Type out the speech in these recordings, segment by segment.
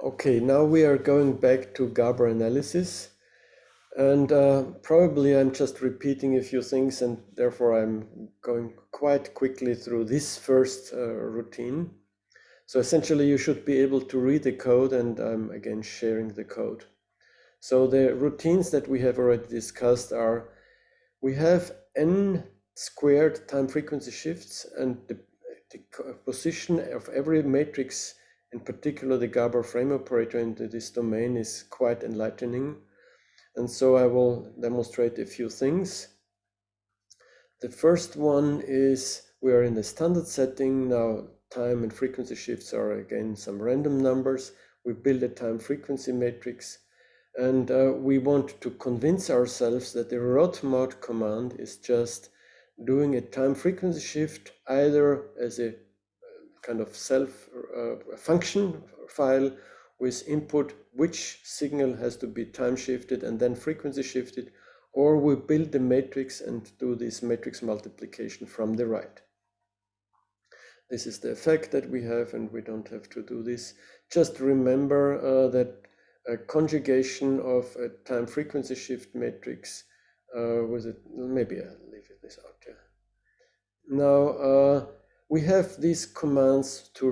Okay, now we are going back to Gaba Analysis, and probably I'm just repeating a few things, and therefore I'm going quite quickly through this first routine. So essentially you should be able to read the code, and I'm again sharing the code. So the routines that we have already discussed are, we have n squared time frequency shifts, and the position of every matrix, in particular the Gabor frame operator into this domain, is quite enlightening. And so I will demonstrate a few things. The first one is, we are in the standard setting. Now time and frequency shifts are again some random numbers. We build a time frequency matrix, and we want to convince ourselves that the rot mod command is just doing a time frequency shift, either as a kind of self function file with input which signal has to be time shifted and then frequency shifted, or we build the matrix and do this matrix multiplication from the right. This is the effect that we have, and we don't have to do this. Just remember that a conjugation of a time frequency shift matrix with it, maybe I'll leave this out. Yeah. Now we have these commands to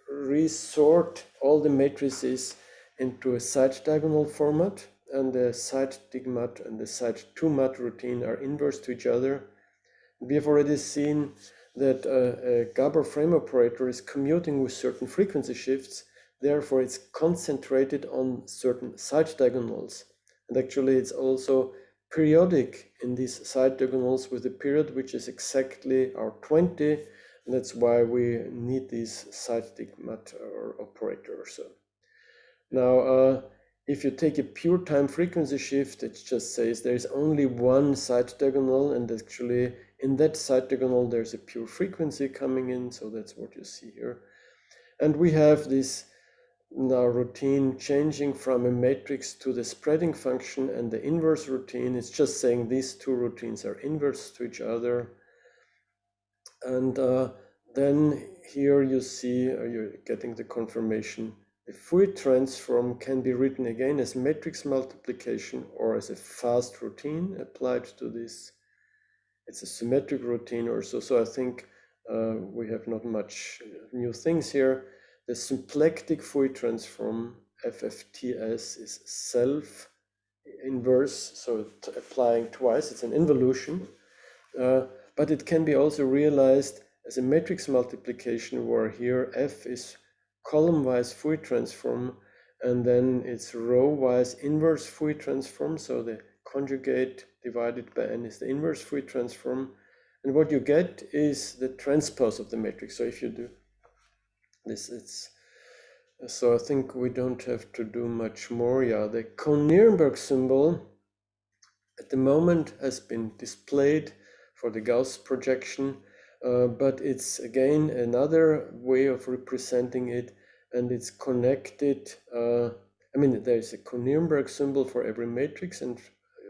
resort all the matrices into a side diagonal format, and the side digmat and the side 2mat routine are inverse to each other. We have already seen that a Gabor frame operator is commuting with certain frequency shifts, therefore it's concentrated on certain side diagonals. And actually it's also periodic in these side diagonals with a period which is exactly our 20, and that's why we need these side digmat or operators. Now, if you take a pure time frequency shift, it just says there is only one side diagonal, and actually in that side diagonal there's a pure frequency coming in, so that's what you see here. And we have this now routine changing from a matrix to the spreading function, and the inverse routine is just saying these two routines are inverse to each other. And then here you see you're getting the confirmation. The Fourier transform can be written again as matrix multiplication or as a fast routine applied to this. It's a symmetric routine or so. So I think we have not much new things here. The symplectic Fourier transform FFTS is self-inverse, so applying twice. It's an involution. But it can be also realized as a matrix multiplication, where here F is column-wise Fourier transform, and then it's row-wise inverse Fourier transform. So the conjugate divided by n is the inverse Fourier transform. And what you get is the transpose of the matrix. So if you do this, so I think we don't have to do much more. Yeah, the Kohn-Nirenberg symbol at the moment has been displayed for the Gauss projection, but it's again another way of representing it, and it's connected. I mean, there's a Kohn-Nirenberg symbol for every matrix, and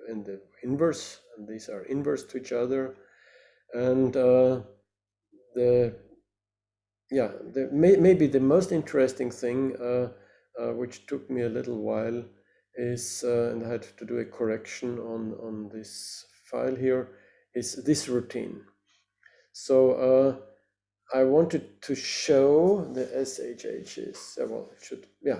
the inverse, and these are inverse to each other. And maybe the most interesting thing, which took me a little while, is, and I had to do a correction on this file here, is this routine. So I wanted to show the SHH is, well, it should, yeah,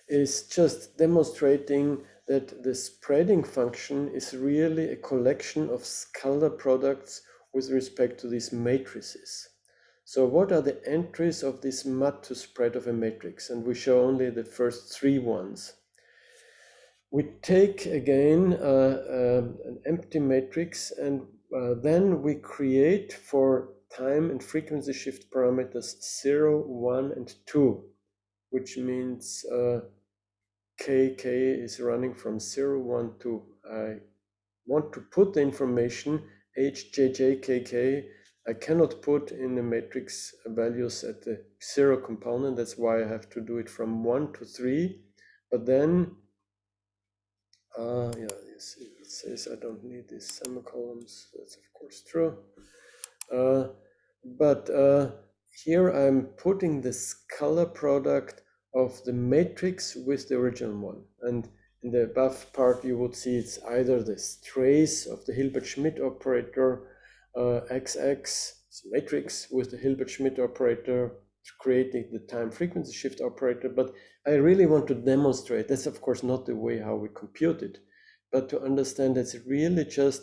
is just demonstrating that the spreading function is really a collection of scalar products with respect to these matrices. So what are the entries of this mat to spread of a matrix? And we show only the first 3 ones. We take again an empty matrix, and then we create for time and frequency shift parameters 0, 1, and 2, which means kk is running from 0, 1, 2. I want to put the information hjjkk. I cannot put in the matrix values at the 0 component. That's why I have to do it from 1 to 3. But then, yeah, you see, it says I don't need these semicolons. That's of course true. But here I'm putting the scalar product of the matrix with the original one. And in the above part, you would see it's either this trace of the Hilbert-Schmidt operator, XX matrix with the Hilbert-Schmidt operator, creating the time frequency shift operator. But I really want to demonstrate, that's of course not the way how we compute it, but to understand it's really just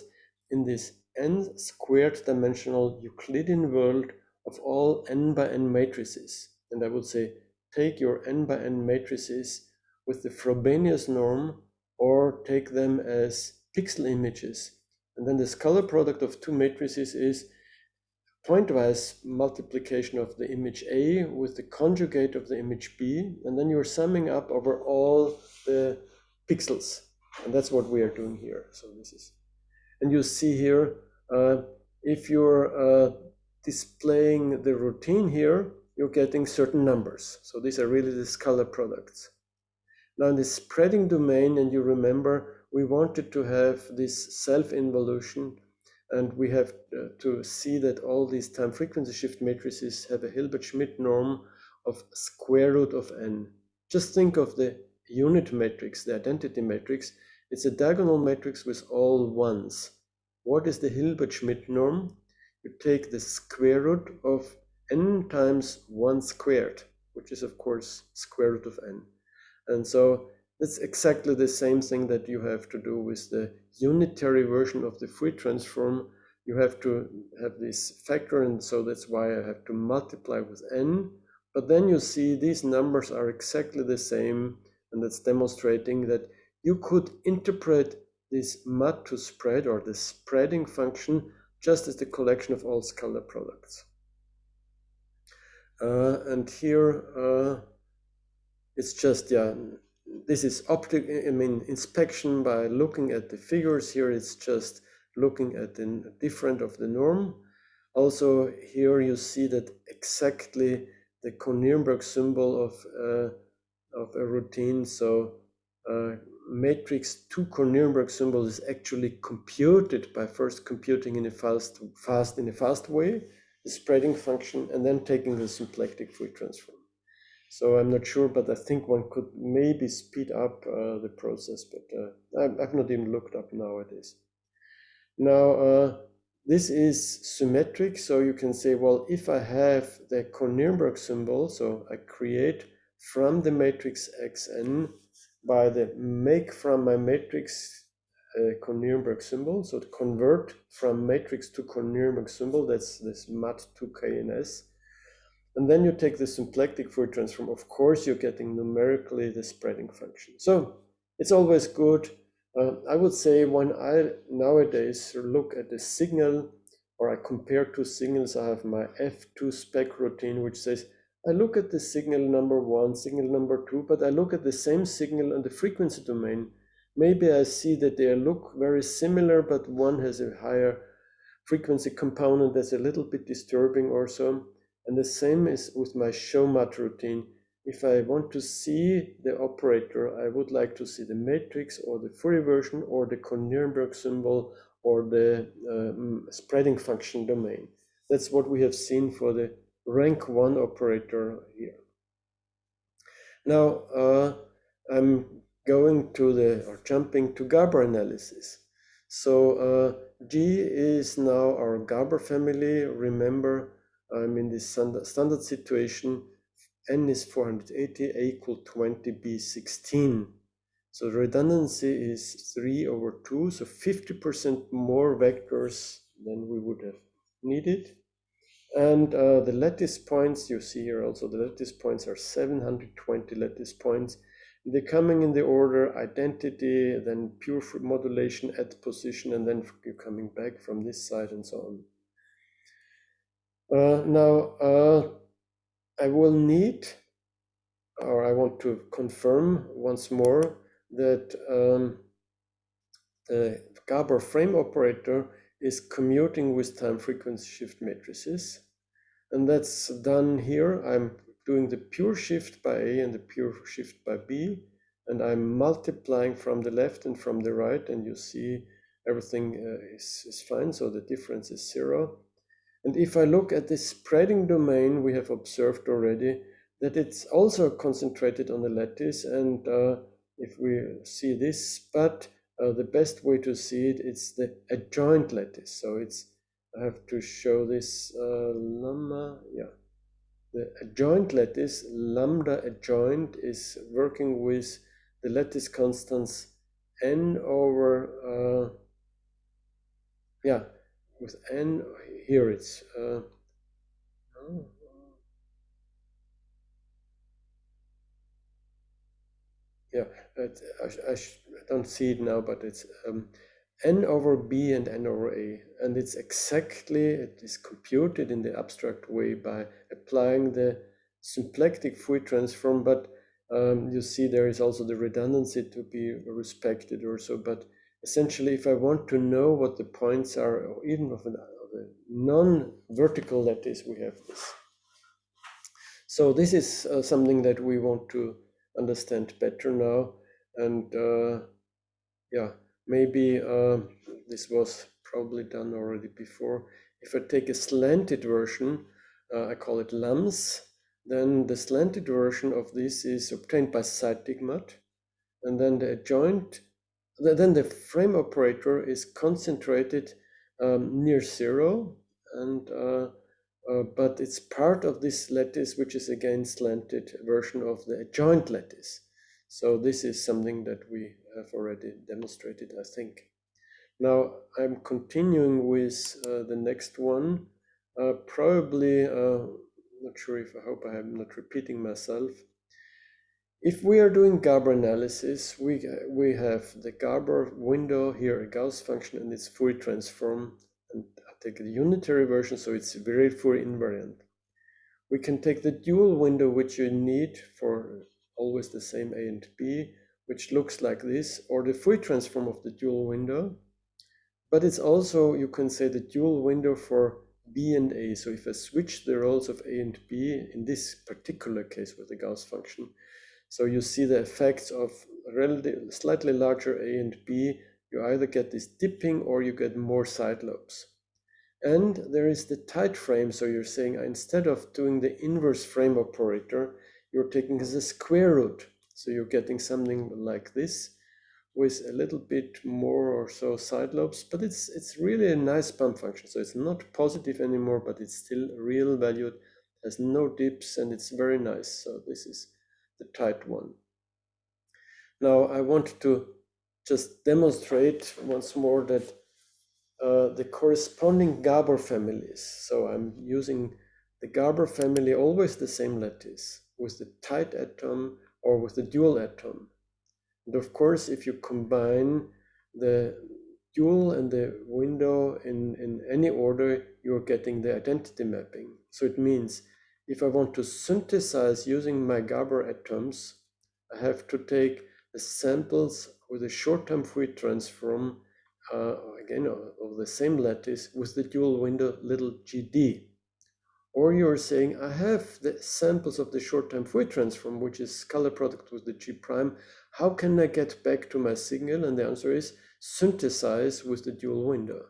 in this n squared dimensional Euclidean world of all n by n matrices. And I would say, take your n by n matrices with the Frobenius norm, or take them as pixel images. And then the scalar product of two matrices is pointwise multiplication of the image A with the conjugate of the image B, and then you're summing up over all the pixels. And that's what we are doing here. So this is, and you see here, if you're displaying the routine here, you're getting certain numbers. So these are really the scalar products. Now in the spreading domain, and you remember, we wanted to have this self-involution, and we have to see that all these time frequency shift matrices have a Hilbert-Schmidt norm of square root of n. Just think of the unit matrix, the identity matrix. It's a diagonal matrix with all ones. What is the Hilbert-Schmidt norm? You take the square root of n times 1 squared, which is of course square root of n. And so it's exactly the same thing that you have to do with the unitary version of the Fourier transform. You have to have this factor, and so that's why I have to multiply with n. But then you see these numbers are exactly the same, and that's demonstrating that you could interpret this mat to spread, or the spreading function, just as the collection of all scalar products. And here it's just, yeah, this is inspection by looking at the figures. Here it's just looking at the different of the norm. Also here you see that exactly the Koh-Nirenberg symbol of a routine. So matrix 2 Koh-Nirenberg symbol is actually computed by first computing in a fast way, the spreading function, and then taking the symplectic Fourier transform. So I'm not sure, but I think one could maybe speed up the process, but I've not even looked up nowadays. Now, this is symmetric, so you can say, well, if I have the Koh-Nirenberg symbol, so I create from the matrix Xn by the make from my matrix Koh-Nirenberg symbol, so to convert from matrix to Koh-Nirenberg symbol, that's this mat 2kns. And then you take the symplectic Fourier transform. Of course, you're getting numerically the spreading function. So it's always good. I would say when I nowadays look at the signal, or I compare two signals, I have my F2 spec routine, which says I look at the signal number 1, signal number 2, but I look at the same signal in the frequency domain. Maybe I see that they look very similar, but one has a higher frequency component that's a little bit disturbing or so. And the same is with my show mat routine. If I want to see the operator, I would like to see the matrix or the Fourier version or the Koh-Nirenberg symbol or the spreading function domain. That's what we have seen for the rank 1 operator here. Now I'm going to or jumping to Gaba analysis. So G is now our Gabor family. Remember, I'm in this standard situation. N is 480, A equal 20, B 16. So the redundancy is 3 over 2, so 50% more vectors than we would have needed. And the lattice points, you see here also, the lattice points are 720 lattice points. They're coming in the order identity, then pure modulation at position, and then you're coming back from this side and so on. Now, I will need, or I want to confirm once more that the Gabor frame operator is commuting with time frequency shift matrices. And that's done here. I'm doing the pure shift by A and the pure shift by B, and I'm multiplying from the left and from the right, and you see everything is fine, so the difference is 0. And if I look at the spreading domain, we have observed already that it's also concentrated on the lattice, and if we see this, but the best way to see it, it's the adjoint lattice. So it's, I have to show this lemma, yeah. The adjoint lattice, lambda adjoint, is working with the lattice constants n over, yeah, with n, here it's, yeah, I don't see it now, but it's n over b and n over a, and it's exactly, it is computed in the abstract way by applying the symplectic Fourier transform, but you see there is also the redundancy to be respected or so, but essentially if I want to know what the points are, or even of a non-vertical lattice, we have this. So this is something that we want to understand better now, and yeah, maybe this was probably done already before. If I take a slanted version, I call it LAMS, then the slanted version of this is obtained by Zeitigmat, and then the adjoint, then the frame operator is concentrated near zero, and but it's part of this lattice, which is again slanted version of the adjoint lattice. So this is something that we have already demonstrated, I think. Now I'm continuing with the next one. Probably, not sure if, I hope I am not repeating myself. If we are doing Gabor analysis, we have the Gabor window here, a Gauss function, and its Fourier transform. And I take the unitary version, so it's very Fourier invariant. We can take the dual window, which you need for always the same A and B, which looks like this, or the Fourier transform of the dual window. But it's also, you can say, the dual window for B and A. So if I switch the roles of A and B, in this particular case with the Gauss function, so you see the effects of slightly larger A and B, you either get this dipping or you get more side lobes. And there is the tight frame, so you're saying instead of doing the inverse frame operator, you're taking the square root. So you're getting something like this with a little bit more or so side lobes, but it's really a nice bump function. So it's not positive anymore, but it's still real valued, has no dips, and it's very nice. So this is the tight one. Now I want to just demonstrate once more that the corresponding Gabor families. So I'm using the Gabor family, always the same lattice, with the tight atom or with the dual atom. And of course, if you combine the dual and the window in any order, you're getting the identity mapping. So it means if I want to synthesize using my Gabor atoms, I have to take the samples with a short-term Fourier transform, again, of the same lattice with the dual window little gd. Or you're saying, I have the samples of the short-term Fourier transform, which is scalar product with the G prime. How can I get back to my signal? And the answer is synthesize with the dual window.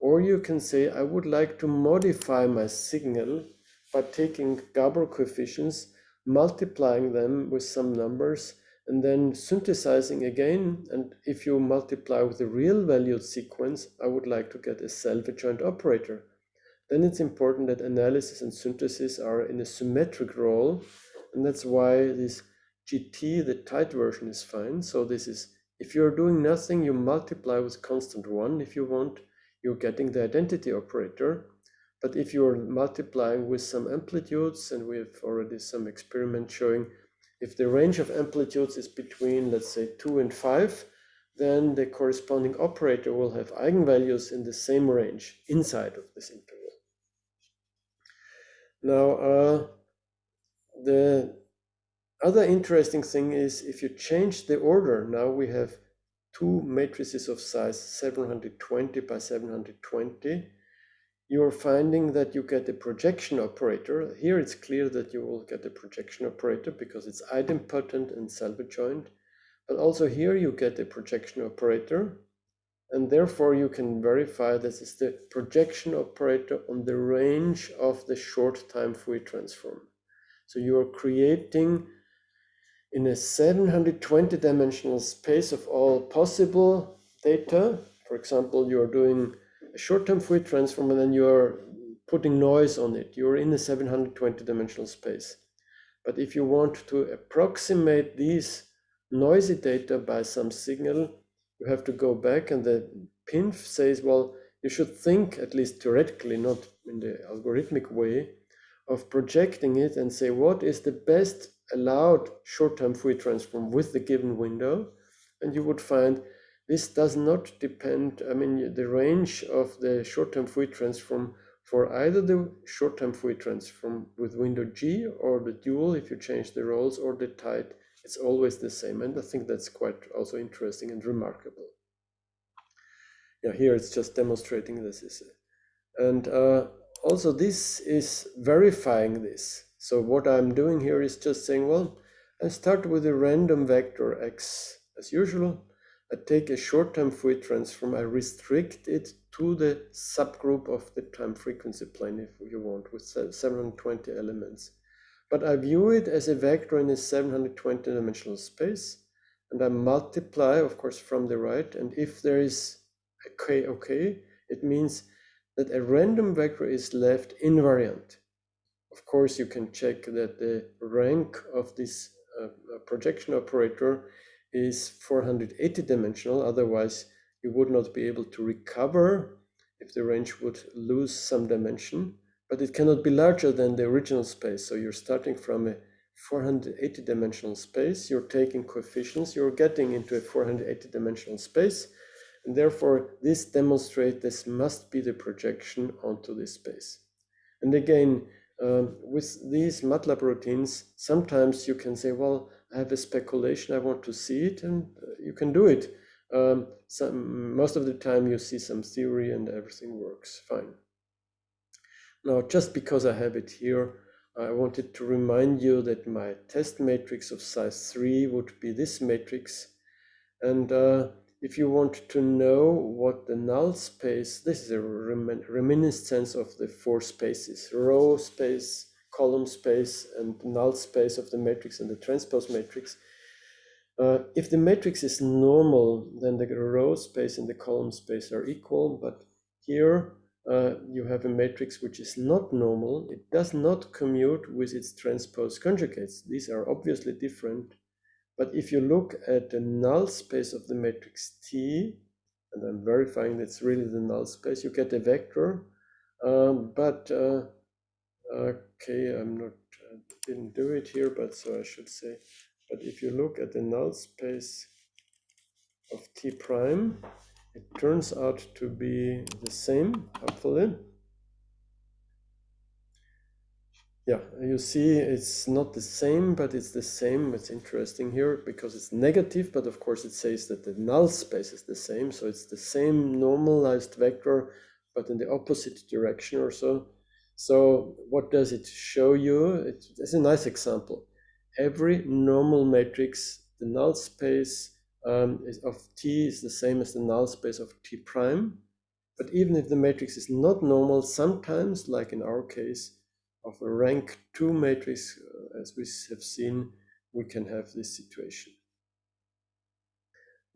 Or you can say, I would like to modify my signal by taking Gabor coefficients, multiplying them with some numbers, and then synthesizing again. And if you multiply with the real valued sequence, I would like to get a self-adjoint operator. Then it's important that analysis and synthesis are in a symmetric role, and that's why this GT, the tight version, is fine. So this is, if you're doing nothing, you multiply with constant 1 if you want, you're getting the identity operator. But if you're multiplying with some amplitudes, and we have already some experiments showing if the range of amplitudes is between, let's say, 2 and 5, then the corresponding operator will have eigenvalues in the same range inside of this interval. Now, the other interesting thing is if you change the order, now we have two matrices of size 720 by 720, you're finding that you get a projection operator. Here it's clear that you will get a projection operator because it's idempotent and self-adjoint. But also here you get a projection operator, and therefore you can verify this is the projection operator on the range of the short time Fourier transform. So you are creating in a 720 dimensional space of all possible data. For example, you're doing a short-term Fourier transform and then you're putting noise on it. You're in a 720 dimensional space. But if you want to approximate these noisy data by some signal, you have to go back, and the PINF says, well, you should think, at least theoretically, not in the algorithmic way, of projecting it and say, what is the best allowed short-term Fourier transform with the given window? And you would find this does not depend, I mean, the range of the short-term Fourier transform for either the short-term Fourier transform with window G or the dual, if you change the roles, or the tight, it's always the same. And I think that's quite also interesting and remarkable. Yeah, here it's just demonstrating this is it. And also this is verifying this. So what I'm doing here is just saying, well, I start with a random vector x as usual. I take a short-term Fourier transform, I restrict it to the subgroup of the time frequency plane, if you want, with 720 elements. But I view it as a vector in a 720 dimensional space, and I multiply, of course, from the right. And if there is a k, it means that a random vector is left invariant. Of course, you can check that the rank of this projection operator is 480 dimensional, otherwise you would not be able to recover if the range would lose some dimension, but it cannot be larger than the original space. So you're starting from a 480 dimensional space, you're taking coefficients, you're getting into a 480 dimensional space, and therefore this demonstrates this must be the projection onto this space. And again, with these MATLAB routines, sometimes you can say, well, I have a speculation, I want to see it, and you can do it. Most of the time you see some theory and everything works fine. Now, just because I have it here, I wanted to remind you that my test matrix of size 3 would be this matrix. And if you want to know what the null space, this is a reminiscence of the 4 spaces, row space, column space, and null space of the matrix and the transpose matrix. If the matrix is normal, then the row space and the column space are equal, but here you have a matrix which is not normal. It does not commute with its transpose conjugates. These are obviously different. But if you look at the null space of the matrix T, and I'm verifying that's really the null space, you get a vector. Okay, didn't do it here, but so I should say. But if you look at the null space of T prime, it turns out to be the same, hopefully. Yeah, you see it's not the same, but it's the same. It's interesting here because it's negative, but of course it says that the null space is the same. So it's the same normalized vector, but in the opposite direction or so. So what does it show you? It's a nice example. Every normal matrix, the null space of T is the same as the null space of T prime. But even if the matrix is not normal, sometimes, like in our case, of a rank 2 matrix, as we have seen, we can have this situation.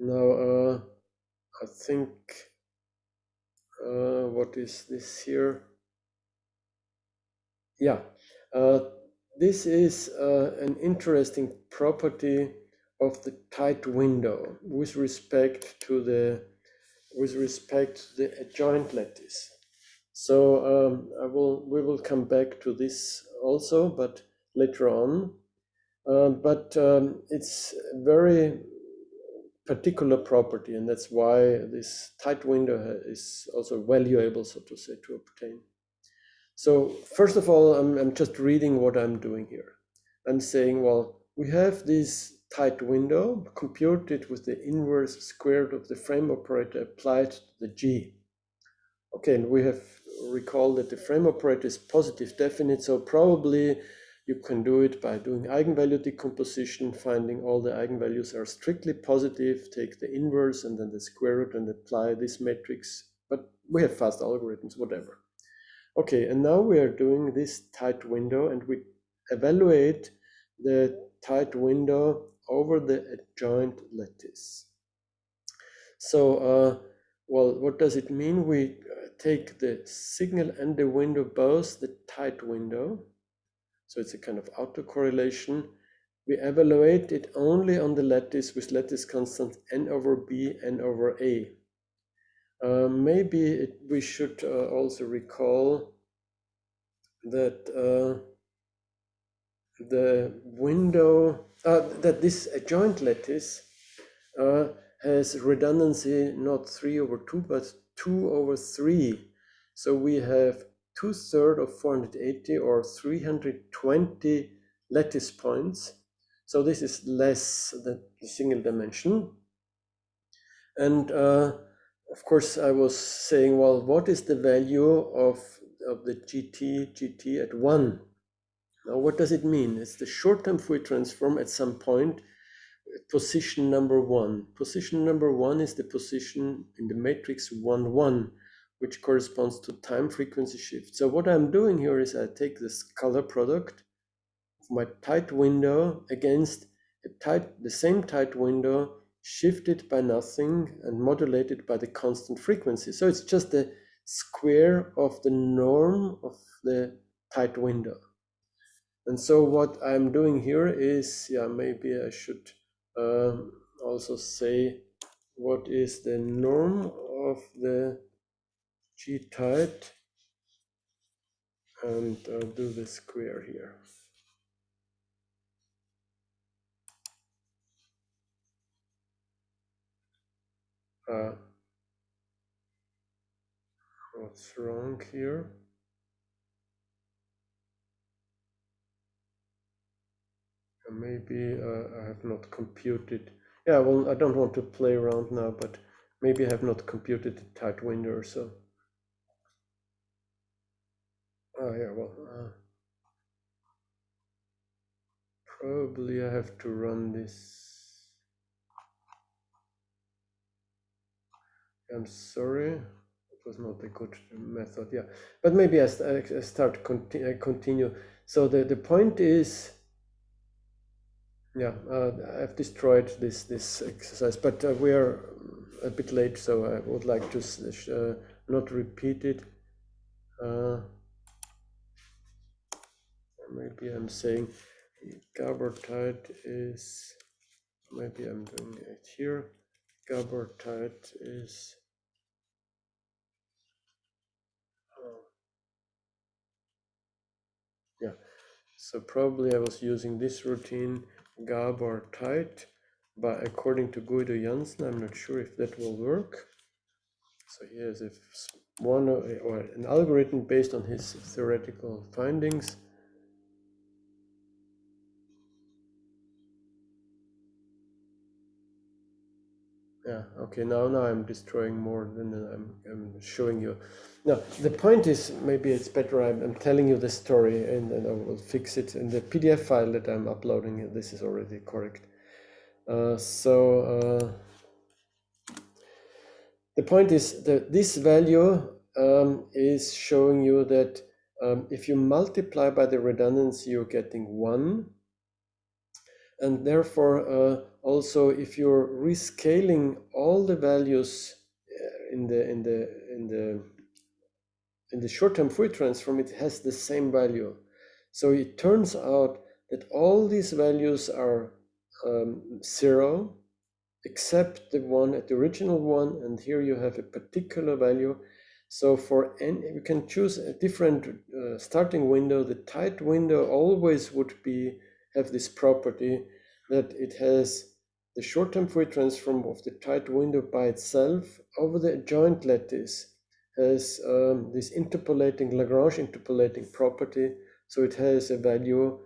Now, I think, what is this here? Yeah, this is an interesting property of the tight window with respect to the adjoint lattice. So we will come back to this also, but later on. It's a very particular property, and that's why this tight window is also valuable, so to say, to obtain. So first of all, I'm just reading what I'm doing here. I'm saying, well, we have this tight window computed with the inverse square root of the frame operator applied to the G. Okay, and we have recalled that the frame operator is positive definite, so probably you can do it by doing eigenvalue decomposition, finding all the eigenvalues are strictly positive, take the inverse and then the square root and apply this matrix. But we have fast algorithms, whatever. Okay, and now we are doing this tight window, and we evaluate the tight window over the adjoint lattice. So, well, what does it mean? We take the signal and the window, both the tight window, so it's a kind of autocorrelation. We evaluate it only on the lattice with lattice constant n over b, n over a. Maybe we should also recall that the window, that this adjoint lattice has redundancy not 3 over 2, but 2 over 3. So we have 2/3 of 480 or 320 lattice points. So this is less than the single dimension. And of course, I was saying, well, what is the value of the GT at 1? Now, what does it mean? It's the short-term Fourier transform at some point, position number 1. Position number 1 is the position in the matrix 1, 1, which corresponds to time frequency shift. So what I'm doing here is I take the scalar product of my tight window against the same tight window, shifted by nothing and modulated by the constant frequency. So it's just the square of the norm of the tight window. And so what I'm doing here is, maybe I should also say what is the norm of the G tight, and I'll do the square here. What's wrong here? Maybe I have not computed. Yeah, well, I don't want to play around now, but maybe I have not computed the tight window or so. Yeah, well, probably I have to run this. I'm sorry, it was not a good method. Yeah, but maybe I continue. So the point is, yeah, I've destroyed this exercise, but we are a bit late, so I would like to not repeat it. Maybe I'm saying Gabor tight is, maybe I'm doing it here. Gabor tight is yeah. So probably I was using this routine, Gabor tight, but according to Guido Janssen, I'm not sure if that will work. So here's one or an algorithm based on his theoretical findings. Yeah, okay, now I'm destroying more than I'm showing you. Now, the point is, maybe it's better I'm telling you the story, and I will fix it in the PDF file that I'm uploading. This is already correct. The point is that this value is showing you that if you multiply by the redundancy, you're getting 1. And therefore, also, if you're rescaling all the values in the short-term Fourier transform, it has the same value. So it turns out that all these values are 0, except the one at the original one, and here you have a particular value. So for n, you can choose a different starting window. The tight window always would have this property that it has the short-term Fourier transform of the tight window by itself over the adjoint lattice has this interpolating Lagrange interpolating property. So it has a value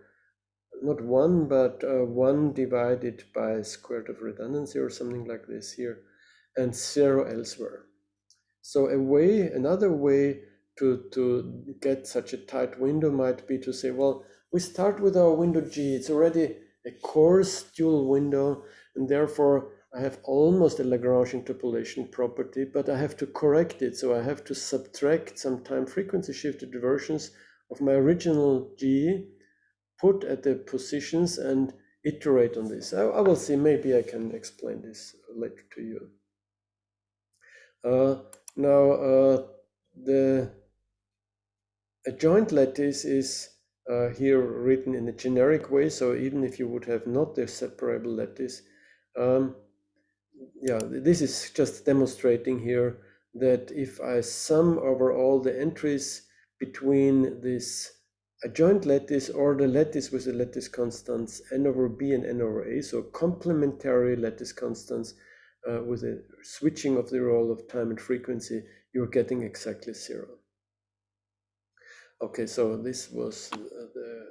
not 1, but 1 divided by square root of redundancy or something like this here, and 0 elsewhere. So another way to get such a tight window might be to say, well, we start with our window G. It's already a coarse dual window, and therefore I have almost a Lagrange interpolation property, but I have to correct it. So I have to subtract some time frequency shifted versions of my original G put at the positions and iterate on this. I will see, maybe I can explain this later to you. Now, the adjoint lattice is here written in a generic way, so even if you would have not the separable lattice, yeah, this is just demonstrating here that if I sum over all the entries between this adjoint lattice or the lattice with the lattice constants n over b and n over a, so complementary lattice constants with a switching of the role of time and frequency, you're getting exactly 0. Okay, so this was the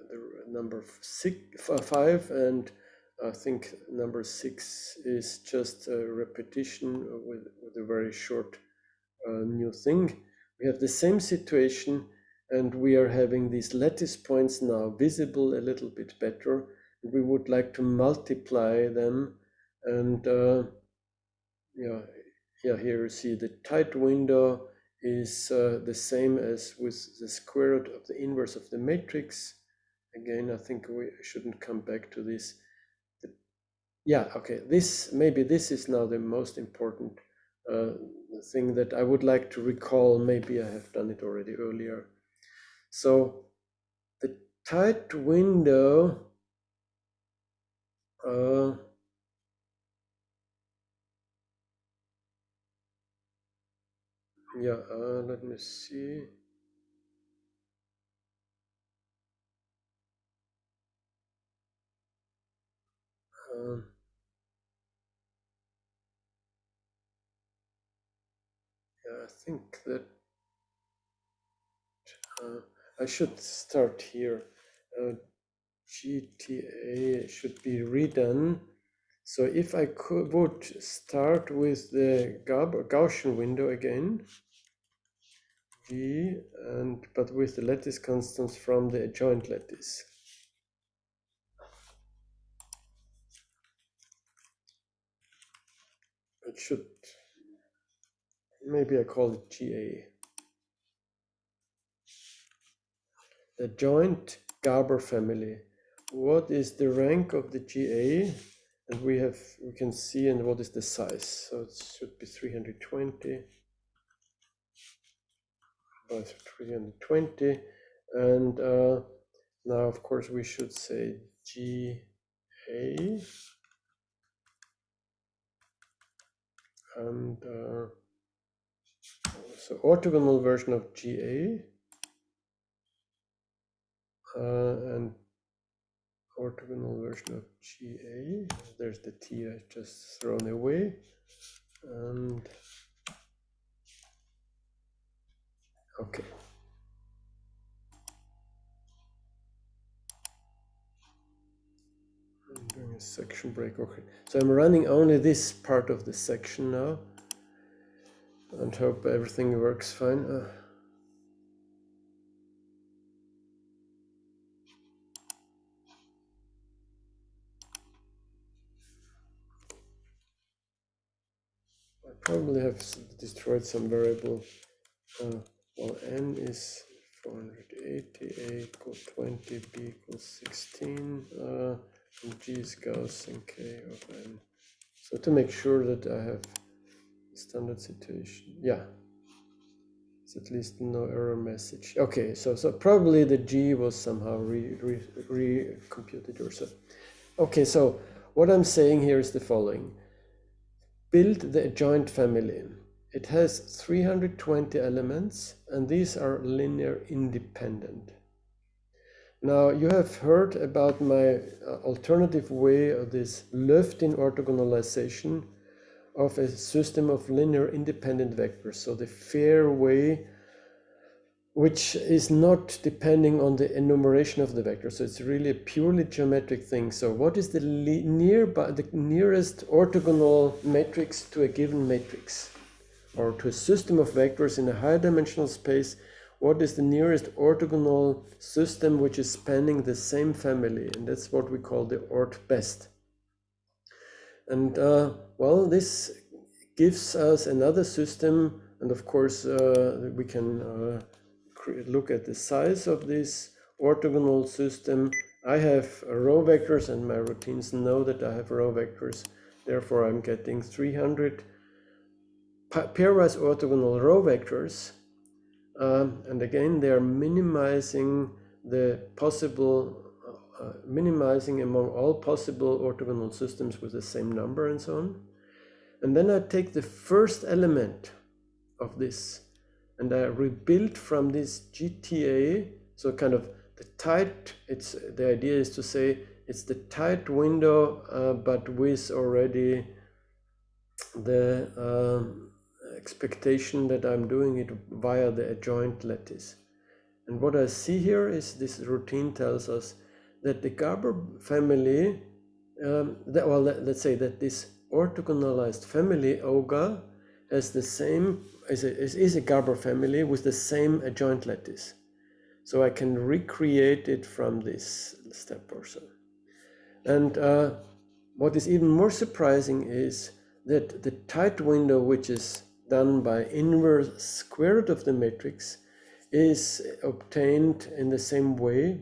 number 5, and I think number 6 is just a repetition with a very short new thing. We have the same situation, and we are having these lattice points now visible a little bit better. We would like to multiply them, and yeah, here you see the tight window is the same as with the square root of the inverse of the matrix. Again, I think we shouldn't come back to this. Yeah, okay, maybe this is now the most important thing that I would like to recall. Maybe I have done it already earlier. So the tight window yeah, let me see. Yeah, I think that I should start here. GTA should be redone. So if I would start with the Gaussian window again, G, but with the lattice constants from the adjoint lattice. It should, maybe I call it GA. The joint Gabor family. What is the rank of the GA? And we can see, and what is the size? So it should be 320 by 320. And now, of course, we should say GA. And so orthogonal version of GA. And orthogonal version of GA. There's the T I just thrown away. And okay. I'm doing a section break. Okay. So I'm running only this part of the section now. And hope everything works fine. I probably have destroyed some variable. Well, n is 480, a equals 20, b equals 16, and g is Gaussian k of n. So to make sure that I have a standard situation, yeah, it's at least no error message. Okay, so probably the g was somehow re-computed or so. Okay, so what I'm saying here is the following. Build the adjoint family. It has 320 elements, and these are linear independent. Now, you have heard about my alternative way of this Löftin orthogonalization of a system of linear independent vectors. So the fair way, which is not depending on the enumeration of the vector. So it's really a purely geometric thing. So what is the nearest orthogonal matrix to a given matrix, or to a system of vectors in a higher dimensional space? What is the nearest orthogonal system which is spanning the same family? And that's what we call the ort-best. And well, this gives us another system. And of course, we can look at the size of this orthogonal system I have row vectors and my routines know that I have row vectors. Therefore, I'm getting 300 pairwise orthogonal row vectors. And again, they are minimizing the possible, minimizing among all possible orthogonal systems with the same number and so on. And then I take the first element of this and I rebuild from this GTA. So kind of the tight, the idea is to say it's the tight window, but with already the expectation that I'm doing it via the adjoint lattice. And what I see here is this routine tells us that the Gabor family, let's say that this orthogonalized family OGA has the same, is a Gabor family with the same adjoint lattice. So I can recreate it from this step or so. And what is even more surprising is that the tight window, which is done by inverse square root of the matrix, is obtained in the same way,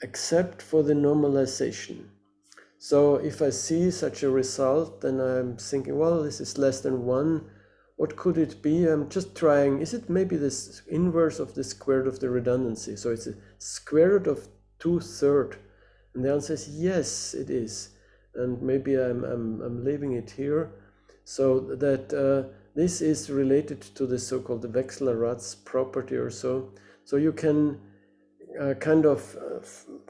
except for the normalization. So if I see such a result, then I'm thinking, well, this is less than 1. What could it be? I'm just trying, is it maybe this inverse of the square root of the redundancy? So it's a square root of 2/3. And the answer is yes, it is. And maybe I'm leaving it here so that this is related to the so-called Wechsler-Ratz property or so. So you can kind of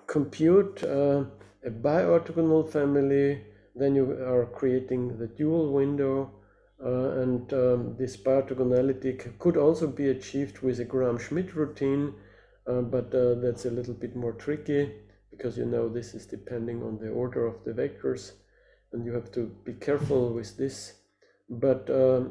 compute a bi-orthogonal family, then you are creating the dual window, and this bi-orthogonality could also be achieved with a Graham-Schmidt routine, but that's a little bit more tricky because you know this is depending on the order of the vectors and you have to be careful with this. But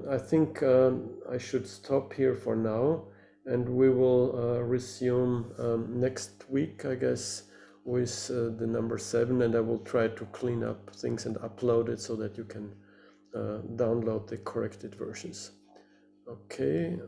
I think I should stop here for now, and we will resume next week, I guess, with the number 7, and I will try to clean up things and upload it so that you can download the corrected versions. Okay.